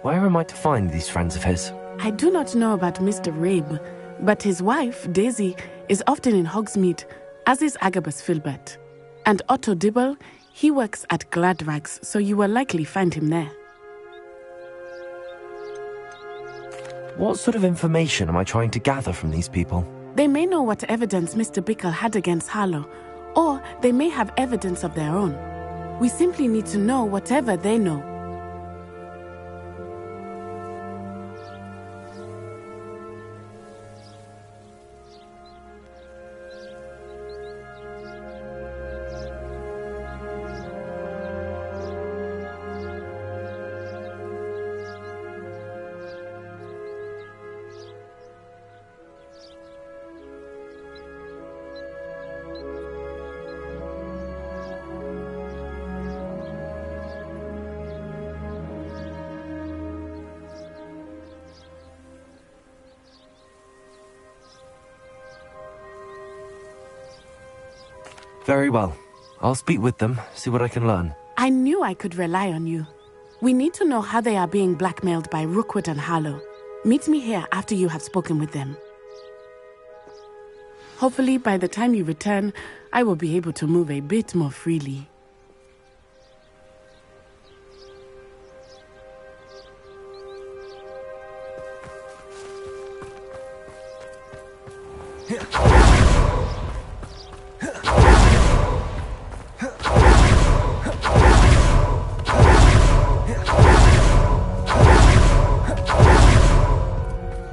Where am I to find these friends of his? I do not know about Mr. Rabe, but his wife, Daisy, is often in Hogsmeade, as is Agabus Filbert. And Otto Dibble, he works at Gladrags, so you will likely find him there. What sort of information am I trying to gather from these people? They may know what evidence Mr. Bickle had against Harlow, or they may have evidence of their own. We simply need to know whatever they know. Very well. I'll speak with them, see what I can learn. I knew I could rely on you. We need to know how they are being blackmailed by Rookwood and Harlow. Meet me here after you have spoken with them. Hopefully, by the time you return, I will be able to move a bit more freely.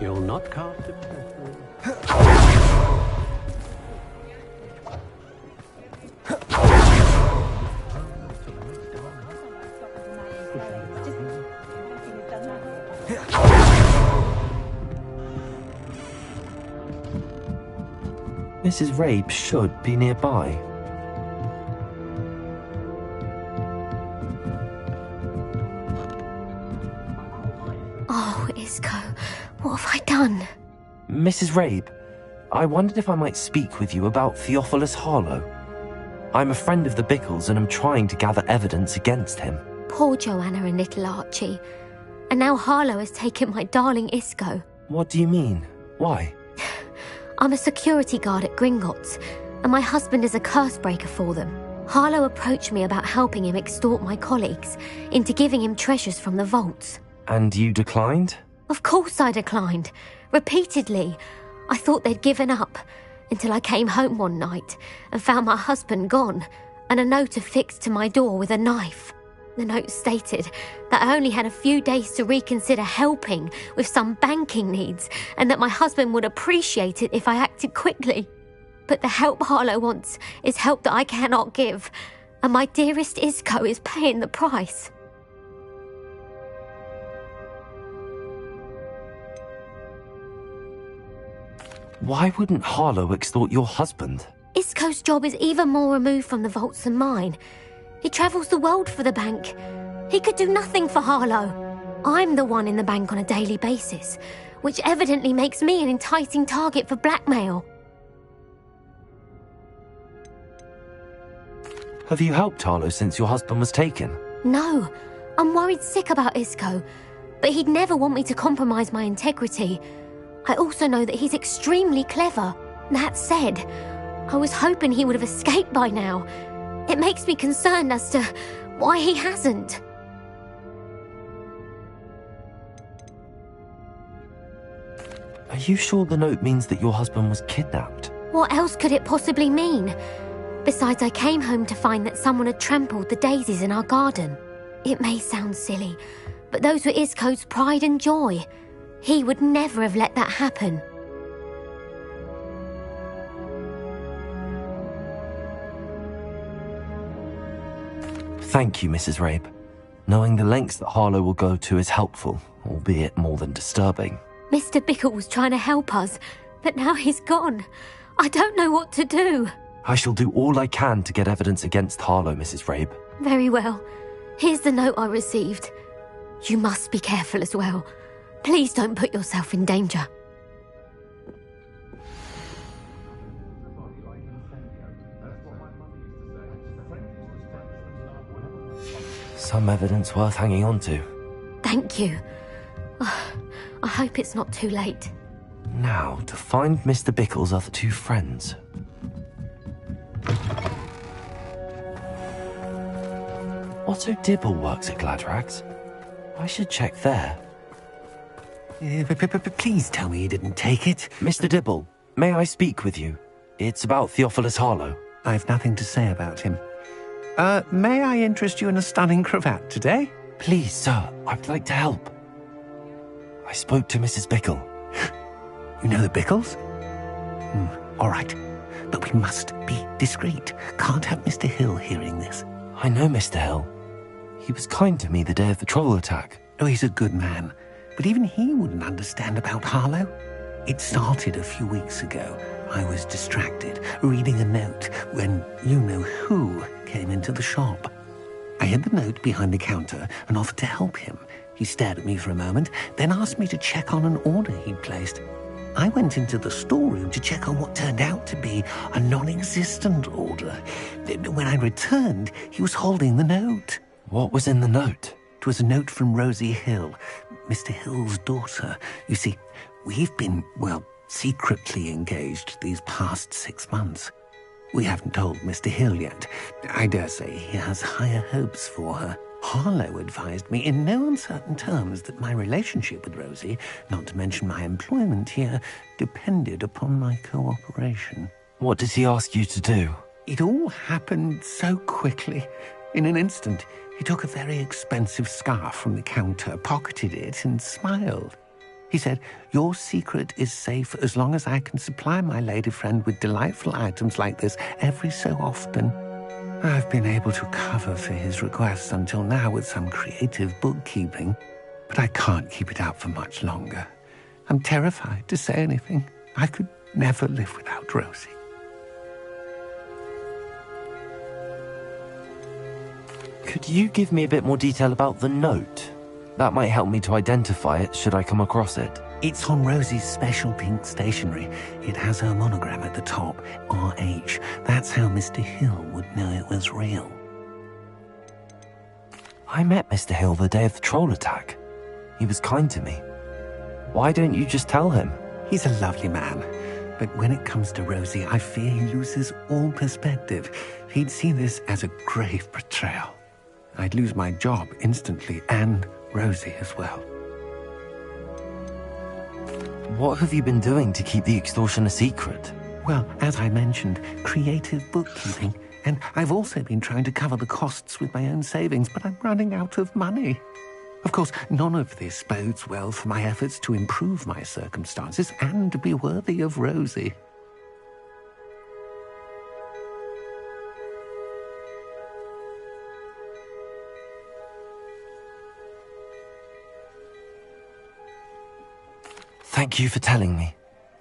You'll not cast it. Mrs. Rabe should be nearby. Oh, Isco, what have I done? Mrs. Rabe, I wondered if I might speak with you about Theophilus Harlow. I'm a friend of the Bickles and am trying to gather evidence against him. Poor Joanna and little Archie. And now Harlow has taken my darling Isco. What do you mean? Why? I'm a security guard at Gringotts, and my husband is a curse breaker for them. Harlow approached me about helping him extort my colleagues into giving him treasures from the vaults. And you declined? Of course I declined. Repeatedly. I thought they'd given up, until I came home one night and found my husband gone, and a note affixed to my door with a knife. The note stated that I only had a few days to reconsider helping with some banking needs, and that my husband would appreciate it if I acted quickly. But the help Harlow wants is help that I cannot give, and my dearest Isco is paying the price. Why wouldn't Harlow extort your husband? Isco's job is even more removed from the vaults than mine. He travels the world for the bank. He could do nothing for Harlow. I'm the one in the bank on a daily basis, which evidently makes me an enticing target for blackmail. Have you helped Harlow since your husband was taken? No, I'm worried sick about Isco, but he'd never want me to compromise my integrity. I also know that he's extremely clever. That said, I was hoping he would have escaped by now. It makes me concerned as to why he hasn't. Are you sure the note means that your husband was kidnapped? What else could it possibly mean? Besides, I came home to find that someone had trampled the daisies in our garden. It may sound silly, but those were Isco's pride and joy. He would never have let that happen. Thank you, Mrs. Rabe. Knowing the lengths that Harlow will go to is helpful, albeit more than disturbing. Mr. Bickle was trying to help us, but now he's gone. I don't know what to do. I shall do all I can to get evidence against Harlow, Mrs. Rabe. Very well. Here's the note I received. You must be careful as well. Please don't put yourself in danger. Some evidence worth hanging on to. Thank you. I hope it's not too late. Now, to find Mr. Bickle's other two friends. Otto Dibble works at Gladrags. I should check there. Please tell me you didn't take it. Mr. Dibble, may I speak with you? It's about Theophilus Harlow. I've nothing to say about him. May I interest you in a stunning cravat today? Please, sir, I'd like to help. I spoke to Mrs. Bickle. You know the Bickles? All right. But we must be discreet. Can't have Mr. Hill hearing this. I know Mr. Hill. He was kind to me the day of the troll attack. Oh, he's a good man. But even he wouldn't understand about Harlow. It started a few weeks ago. I was distracted, reading a note, when you-know-who came into the shop. I hid the note behind the counter and offered to help him. He stared at me for a moment, then asked me to check on an order he'd placed. I went into the storeroom to check on what turned out to be a non-existent order. When I returned, he was holding the note. What was in the note? It was a note from Rosie Hill, Mr. Hill's daughter. You see, we've been, secretly engaged these past 6 months. We haven't told Mr. Hill yet. I dare say he has higher hopes for her. Harlow advised me in no uncertain terms that my relationship with Rosie, not to mention my employment here, depended upon my cooperation. What does he ask you to do? It all happened so quickly. In an instant, he took a very expensive scarf from the counter, pocketed it, and smiled. He said, "Your secret is safe as long as I can supply my lady friend with delightful items like this every so often." I've been able to cover for his requests until now with some creative bookkeeping, but I can't keep it up for much longer. I'm terrified to say anything. I could never live without Rosie. Could you give me a bit more detail about the note? That might help me to identify it should I come across it. It's on Rosie's special pink stationery. It has her monogram at the top, RH. That's how Mr. Hill would know it was real. I met Mr. Hill the day of the troll attack. He was kind to me. Why don't you just tell him? He's a lovely man. But when it comes to Rosie, I fear he loses all perspective. He'd see this as a grave betrayal. I'd lose my job instantly, and Rosie as well. What have you been doing to keep the extortion a secret? Well, as I mentioned, creative bookkeeping. And I've also been trying to cover the costs with my own savings, but I'm running out of money. Of course, none of this bodes well for my efforts to improve my circumstances and to be worthy of Rosie. Thank you for telling me.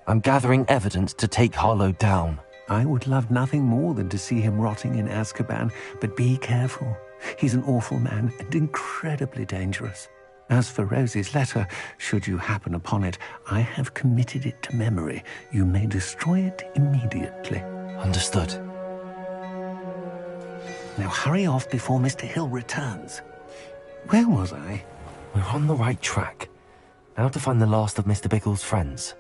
I'm gathering evidence to take Harlow down. I would love nothing more than to see him rotting in Azkaban, but be careful. He's an awful man and incredibly dangerous. As for Rosie's letter, should you happen upon it, I have committed it to memory. You may destroy it immediately. Understood. Now hurry off before Mr. Hill returns. Where was I? We're on the right track. Now to find the last of Mr. Bickle's friends.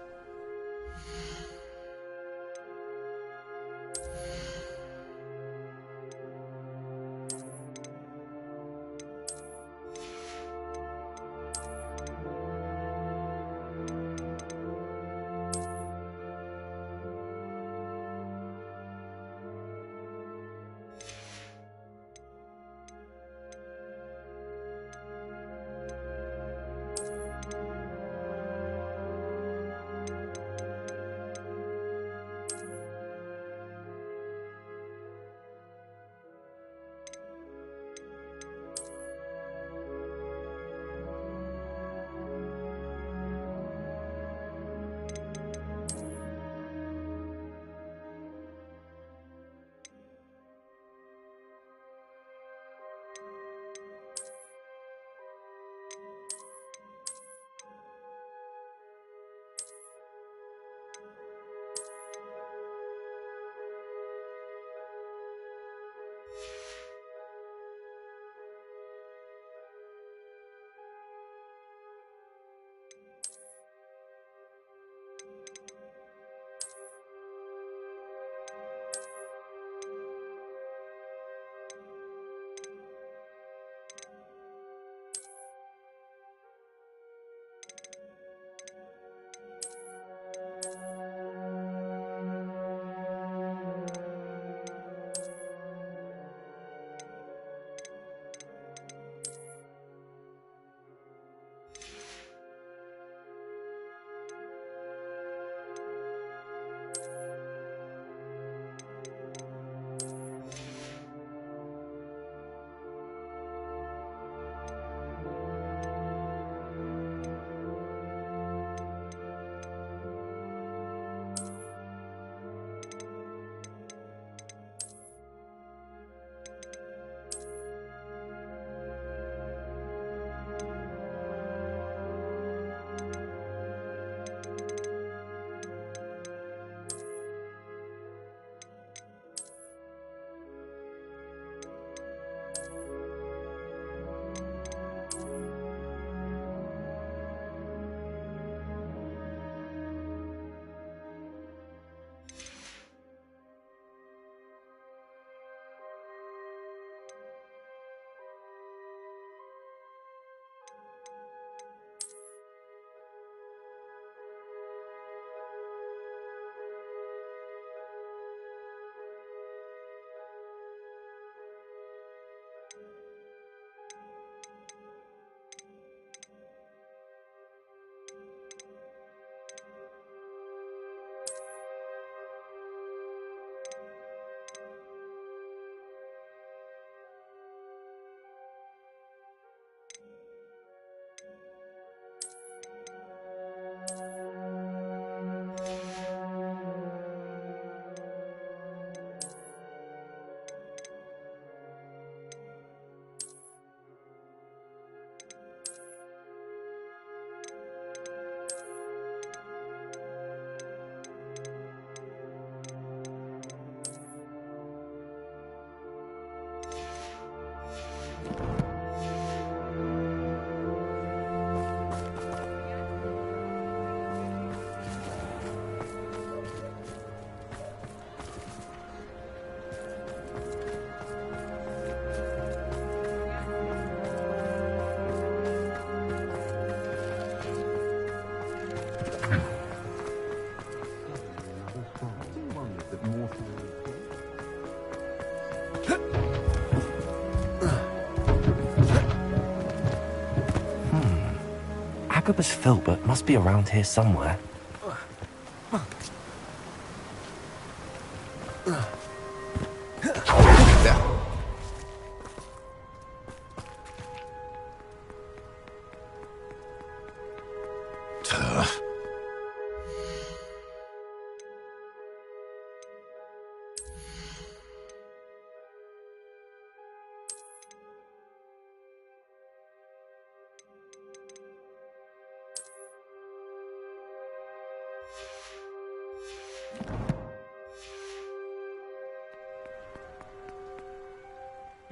Agabus Filbert must be around here somewhere.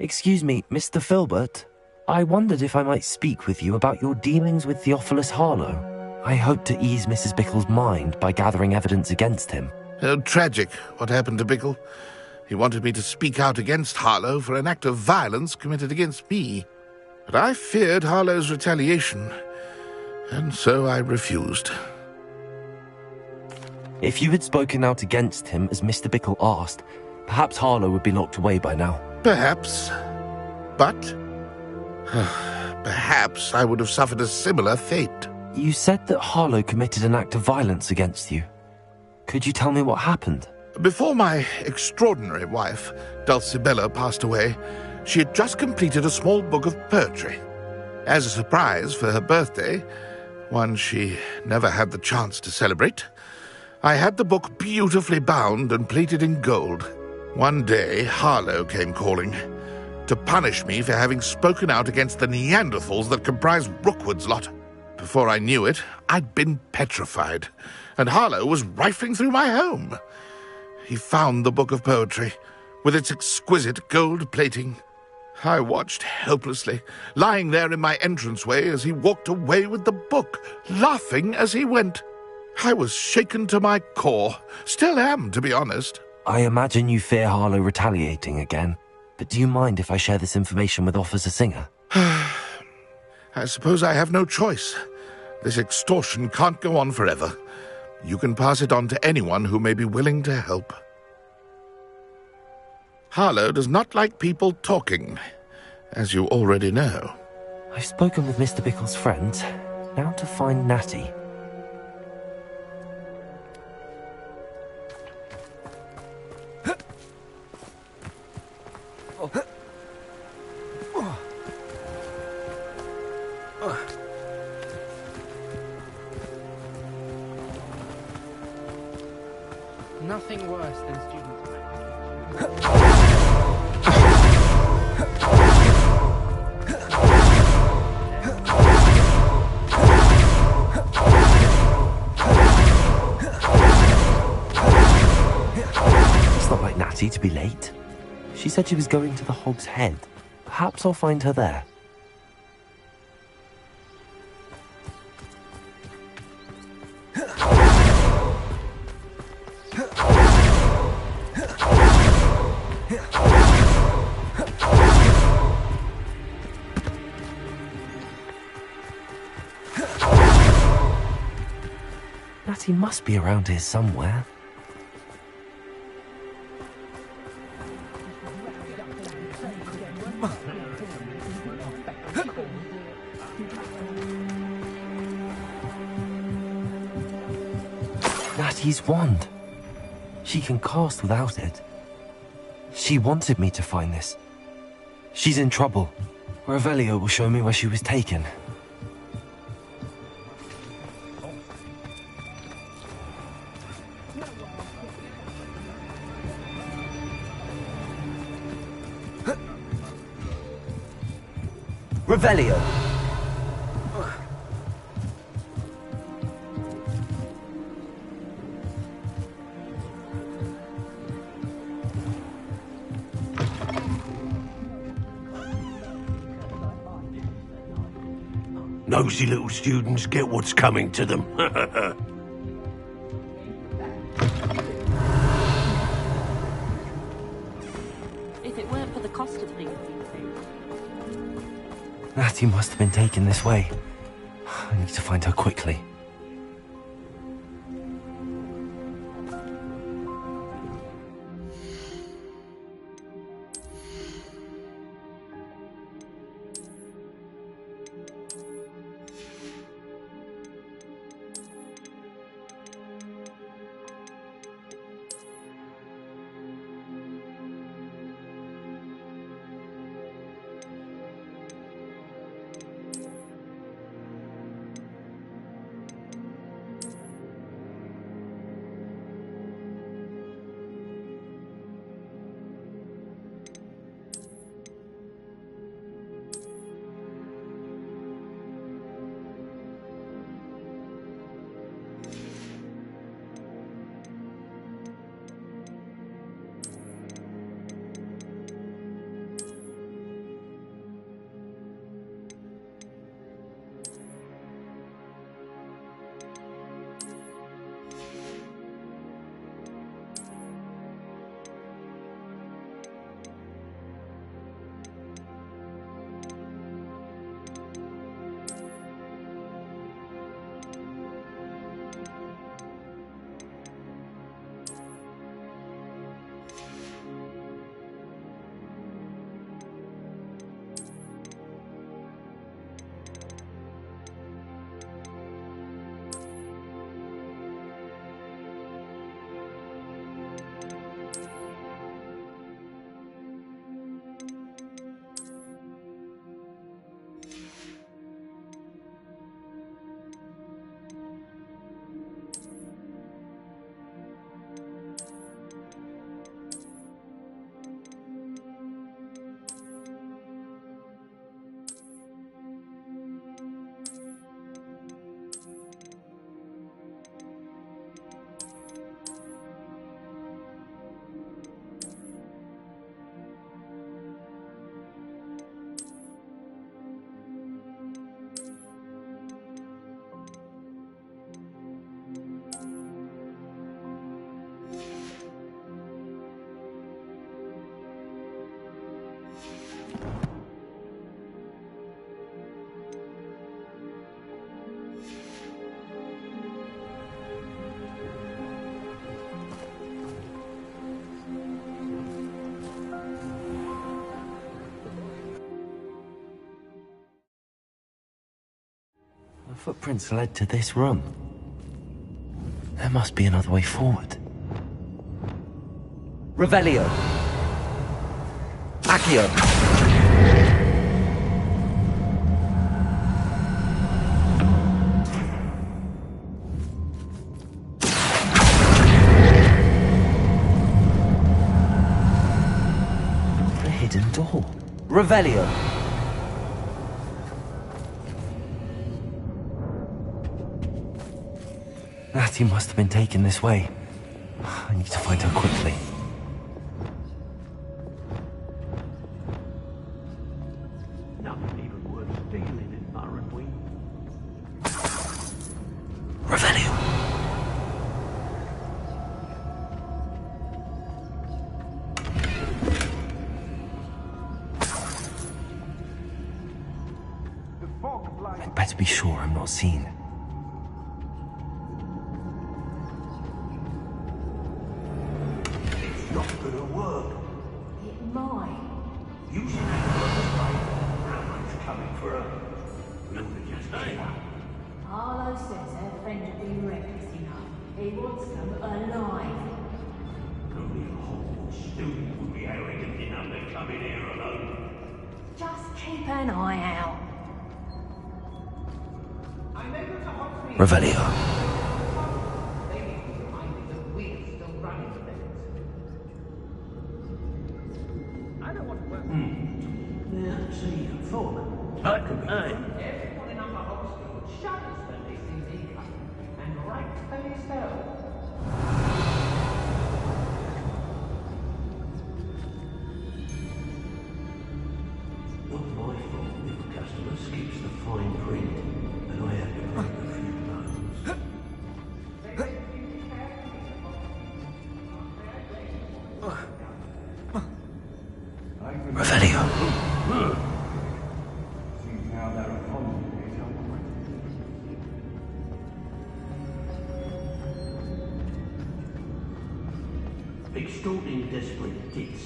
Excuse me, Mr. Filbert. I wondered if I might speak with you about your dealings with Theophilus Harlow. I hope to ease Mrs. Bickle's mind by gathering evidence against him. Oh, tragic, what happened to Bickle. He wanted me to speak out against Harlow for an act of violence committed against me. But I feared Harlow's retaliation, and so I refused. If you had spoken out against him as Mr. Bickle asked, perhaps Harlow would be locked away by now. Perhaps. But perhaps I would have suffered a similar fate. You said that Harlow committed an act of violence against you. Could you tell me what happened? Before my extraordinary wife, Dulcibella, passed away, she had just completed a small book of poetry. As a surprise for her birthday, one she never had the chance to celebrate, I had the book beautifully bound and plated in gold. One day, Harlow came calling to punish me for having spoken out against the Neanderthals that comprise Rookwood's lot. Before I knew it, I'd been petrified, and Harlow was rifling through my home. He found the book of poetry, with its exquisite gold plating. I watched helplessly, lying there in my entranceway as he walked away with the book, laughing as he went. I was shaken to my core, still am, to be honest. I imagine you fear Harlow retaliating again, but do you mind if I share this information with Officer Singer? I suppose I have no choice. This extortion can't go on forever. You can pass it on to anyone who may be willing to help. Harlow does not like people talking, as you already know. I've spoken with Mr. Bickle's friends. Now to find Natty. Nothing worse than students. It's not like Natty to be late. She said she was going to the Hog's Head. Perhaps I'll find her there. Natty must be around here somewhere. Natty's wand. She can cast without it. She wanted me to find this. She's in trouble. Revelio will show me where she was taken. Revelio! Nosy little students get what's coming to them. If it weren't for the cost of things these days. Natty must have been taken this way. I need to find her quickly. footprints led to this room. There must be another way forward. Revelio! Accio! The hidden door. Revelio! Natty must have been taken this way. I need to find her quickly. Nothing even worth stealing in Burrenby. Revelio! I'd better be sure I'm not seen. Not gonna work. It might. Using that coming for her. Nothing just here. Harlow says her friend will be reckless, you know. He wants them alive. Only a Hogwarts student would be arrogant enough to come in here alone. Just keep an eye out. Revelio. Yeah, see, Fogg. That could be fun. Everyone in Upper Oxford shudders when they see thee coming, and rightfully so. Not my fault if a customer skips the fine print, and I have to break a few bones. Revelio. Extorting desperate tits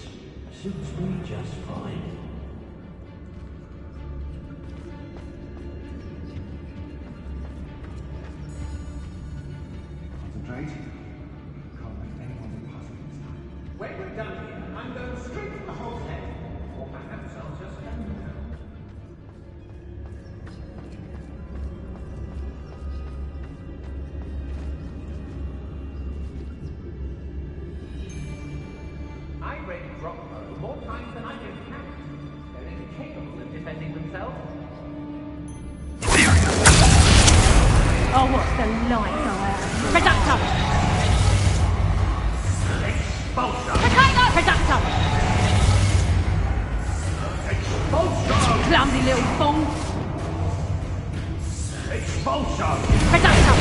suits me just fine. Concentrate. Can't let anyone be puzzled this time. When we're done here, I'm going straight to the Hog's Head. Or perhaps I'll just hang around. I read Dropbow more times than I can count. They're incapable of defending themselves. Oh, what's the light go out? Reductor! Expulsion! Potato! Reductor! Expulsion! Clumsy little fool! Expulsion! Reductor!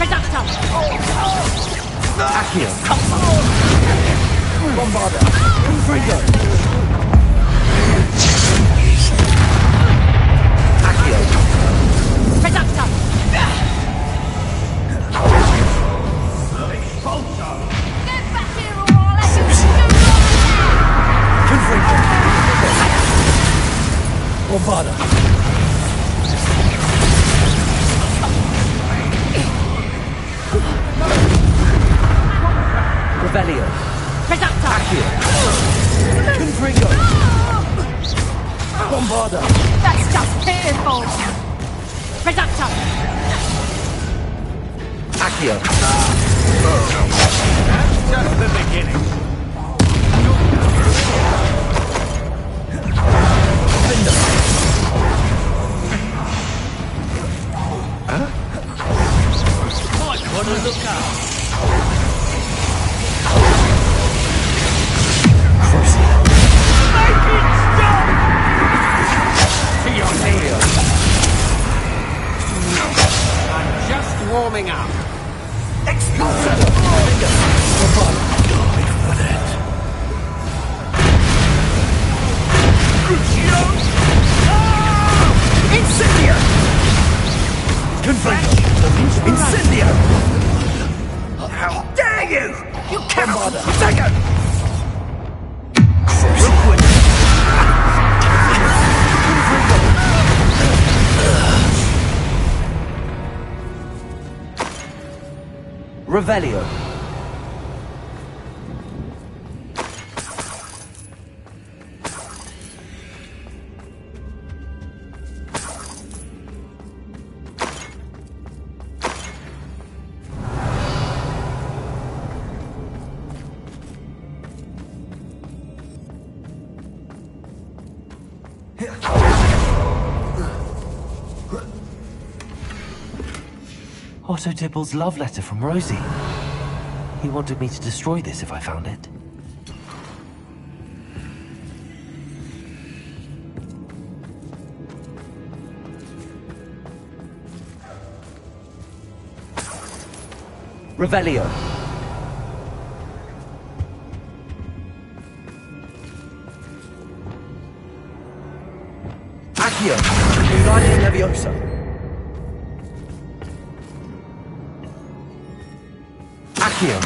Reductor! Accio! Bombarda! Confringo! Accio! Reductor! Expulsion! Get back here or I'll let you shoot Confringo! Bombarda! Revelio! Reductor! Accio! Confringo! Bombarda! That's just pitiful! Reductor! Accio! Just the beginning. Finder! Might want to look up. Make it stop! To your heels. I'm just warming up. Expulsion! Crucio! Incendio! Confringo! Incendio! How dare you! You cannot! Second! Revelio. Otto Dibble's love letter from Rosie. He wanted me to destroy this if I found it. Revelio. Accio. United Leviosa. Accio.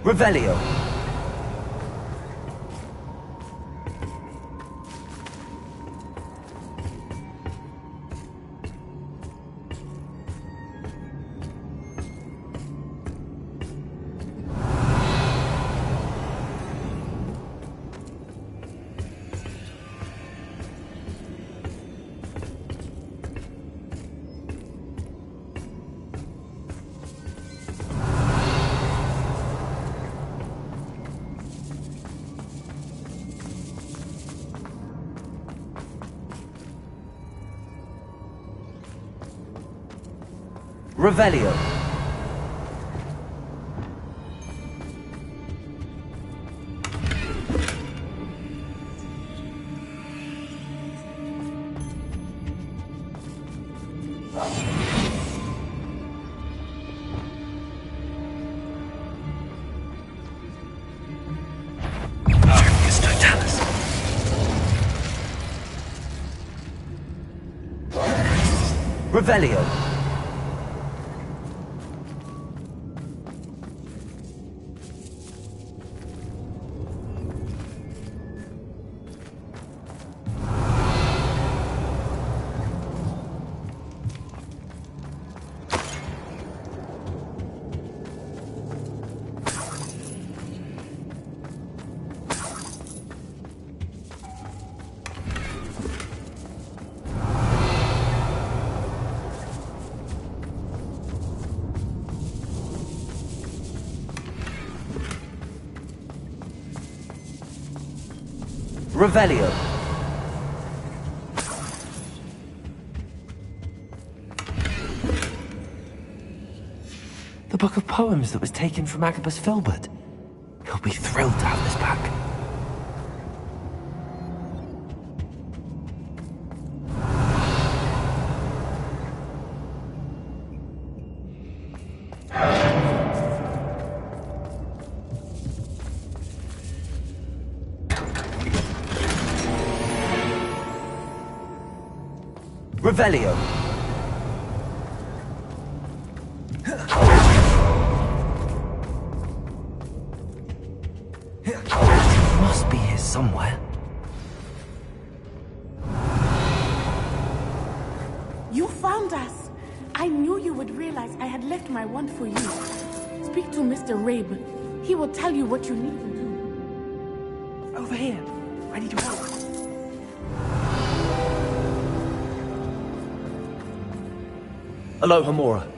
Revelio. Revelio. Revelio. Revelio. The book of poems that was taken from Agabus Filbert. He'll be thrilled to have this back. Revelio. It must be here somewhere. You found us! I knew you would realize I had left my wand for you. Speak to Mr. Rabe. He will tell you what you need to do. Over here. I need your help. Hello, Hamura.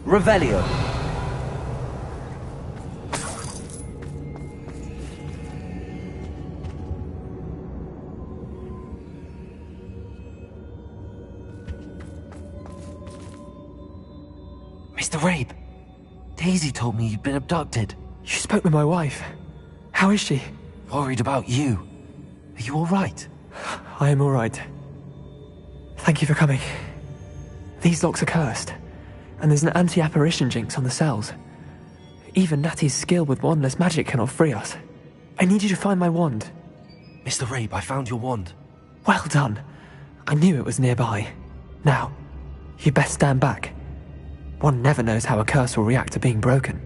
Revelio. Mr. Rabe, Daisy told me you'd been abducted. You spoke with my wife. How is she? Worried about you. Are you all right? I am all right. Thank you for coming. These locks are cursed, and there's an anti-apparition jinx on the cells. Even Natty's skill with wandless magic cannot free us. I need you to find my wand. Mr. Rabe, I found your wand. Well done. I knew it was nearby. Now, you best stand back. One never knows how a curse will react to being broken.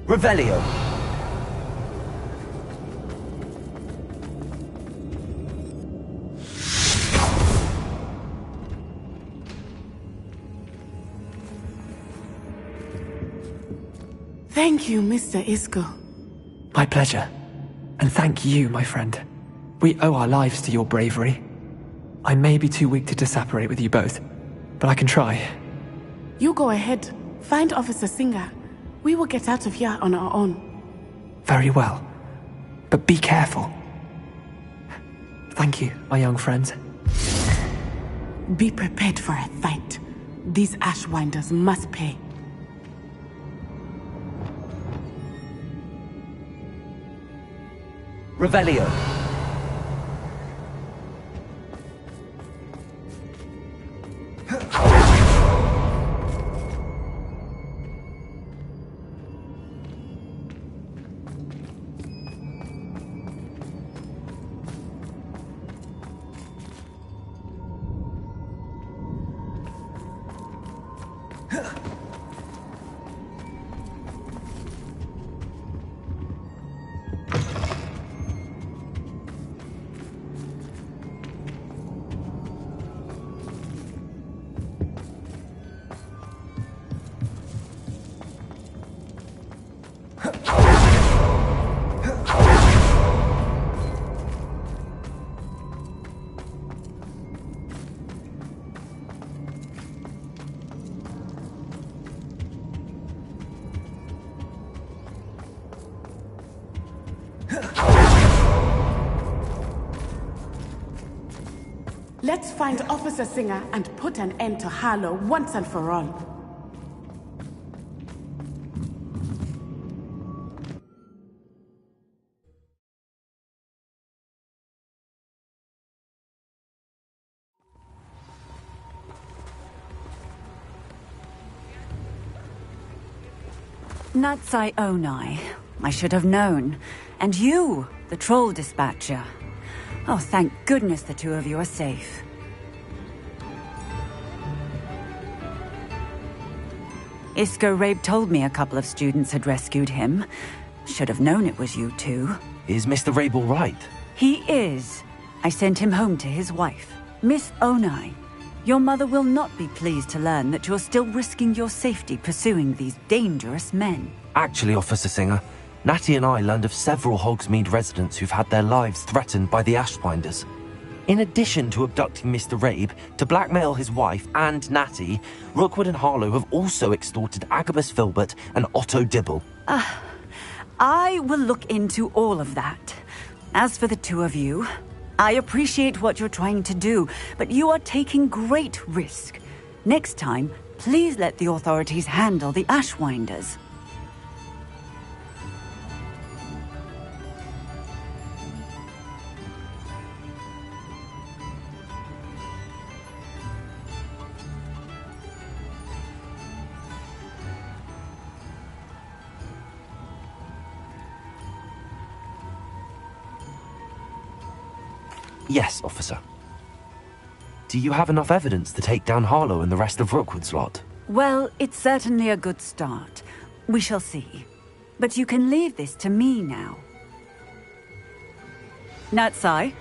Revelio. Thank you, Mr. Isco. My pleasure. And thank you, my friend. We owe our lives to your bravery. I may be too weak to disapparate with you both, but I can try. You go ahead. Find Officer Singer. We will get out of here on our own. Very well. But be careful. Thank you, my young friends. Be prepared for a fight. These Ashwinders must pay. Revelio. Let's find Officer Singer and put an end to Harlow once and for all. Natsai Onai. I should have known. And you, the troll dispatcher. Oh, thank goodness the two of you are safe. Isco Rabe told me a couple of students had rescued him. Should have known it was you two. Is Mr. Rabe all right? He is. I sent him home to his wife, Miss Onai. Your mother will not be pleased to learn that you're still risking your safety pursuing these dangerous men. Actually, Officer Singer, Natty and I learned of several Hogsmeade residents who've had their lives threatened by the Ashwinders. In addition to abducting Mr. Rabe to blackmail his wife and Natty, Rookwood and Harlow have also extorted Agabus Filbert and Otto Dibble. I will look into all of that. As for the two of you, I appreciate what you're trying to do, but you are taking great risk. Next time, please let the authorities handle the Ashwinders. Yes, officer. Do you have enough evidence to take down Harlow and the rest of Rookwood's lot? Well, it's certainly a good start. We shall see. But you can leave this to me now. Natsai,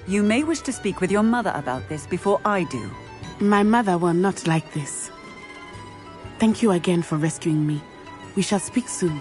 you may wish to speak with your mother about this before I do. My mother will not like this. Thank you again for rescuing me. We shall speak soon.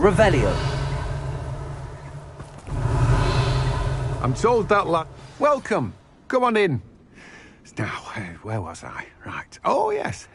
Revelio. I'm told that Welcome. Come on in. Now, where was I? Right. Oh, yes.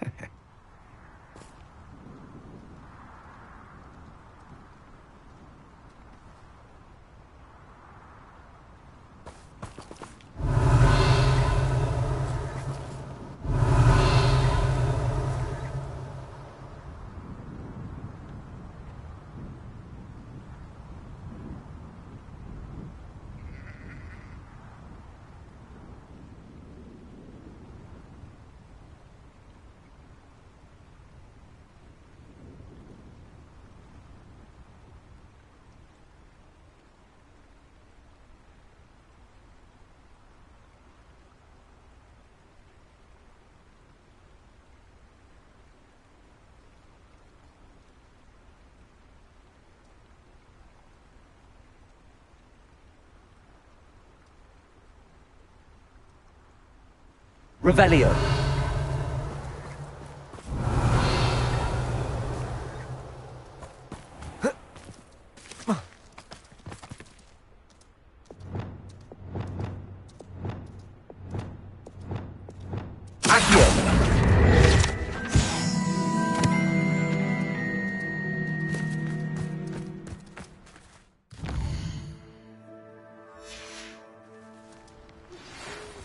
Revelio.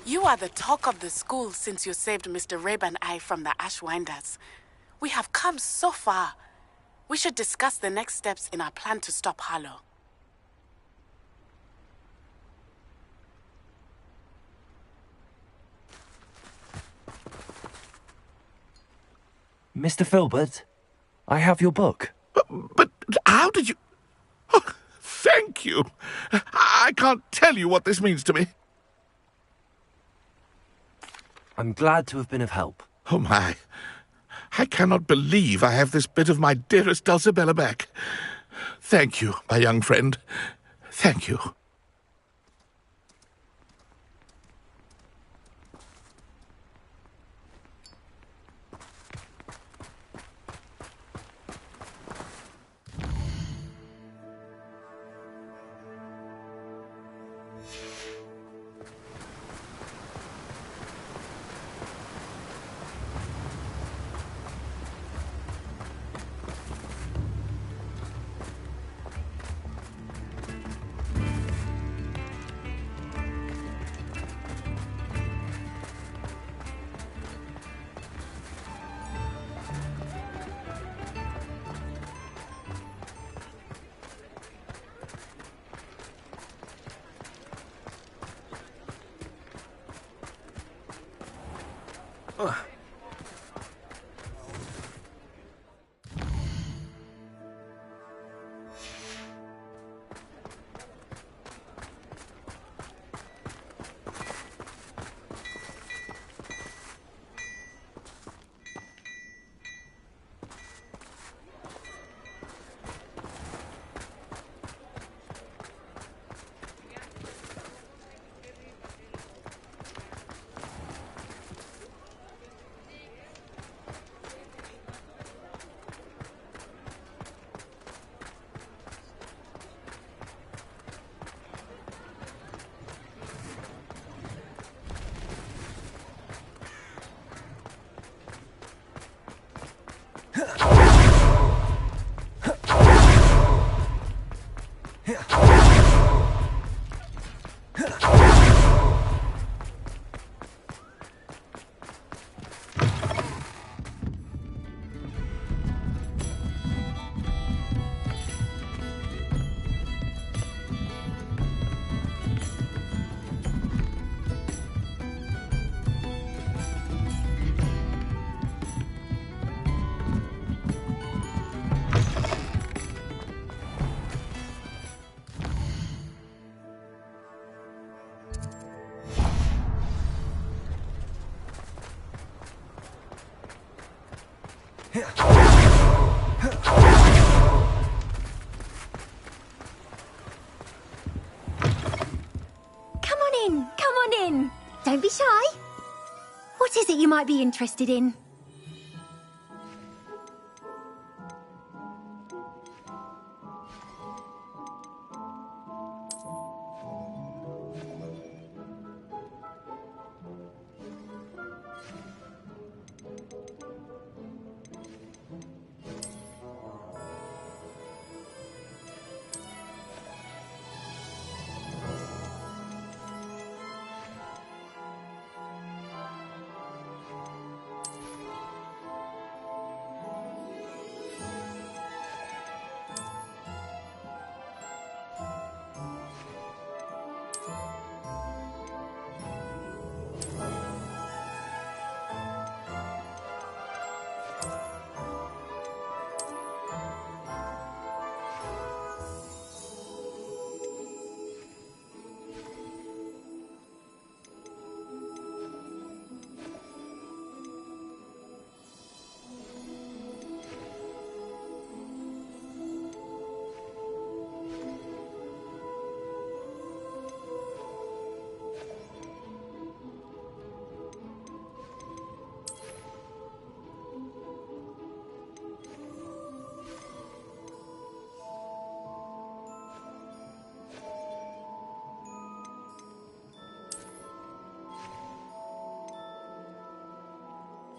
You are the talk of the school since you saved Mr. Rabe and I from the Ashwinders. We have come so far. We should discuss the next steps in our plan to stop Harlow. Mr. Filbert, I have your book. But how did you... Oh, thank you. I can't tell you what this means to me. I'm glad to have been of help. Oh, my. I cannot believe I have this bit of my dearest Dulcibella back. Thank you, my young friend. Thank you. Come on in. Don't be shy. What is it you might be interested in?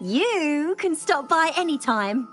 You can stop by any time.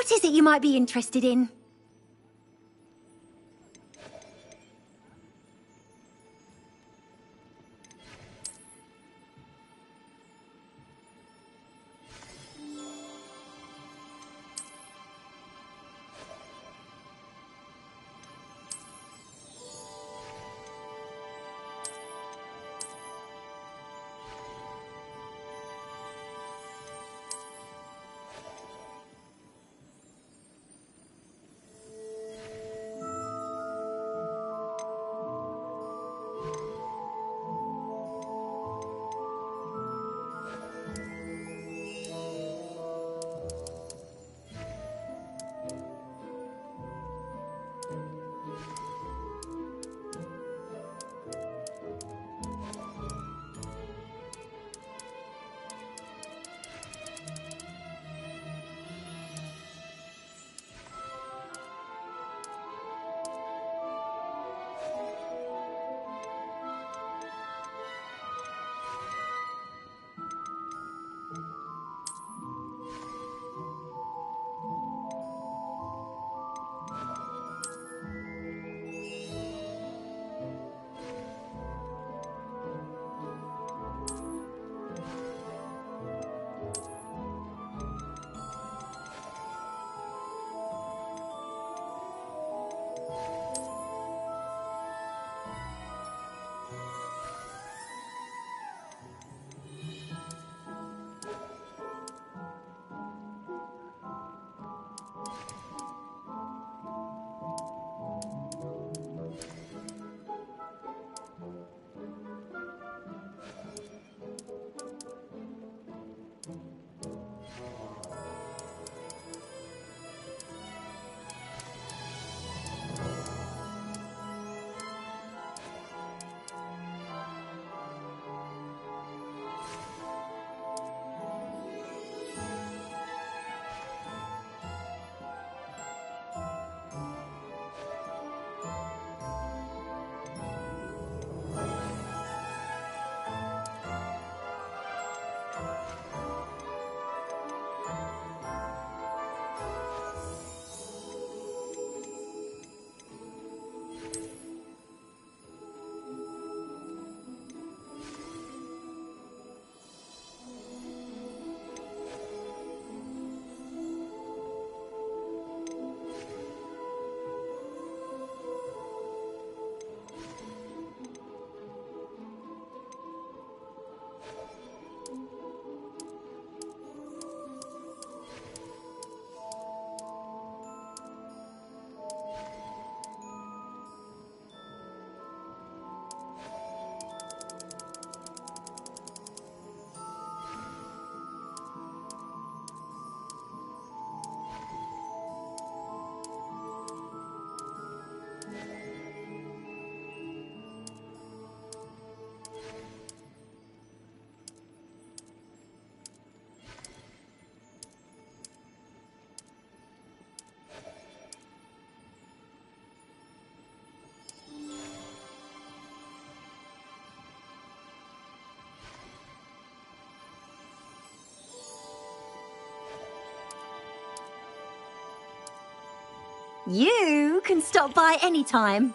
What is it you might be interested in? You can stop by anytime.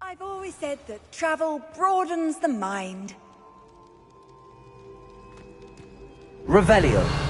I've always said that travel broadens the mind. Revelio.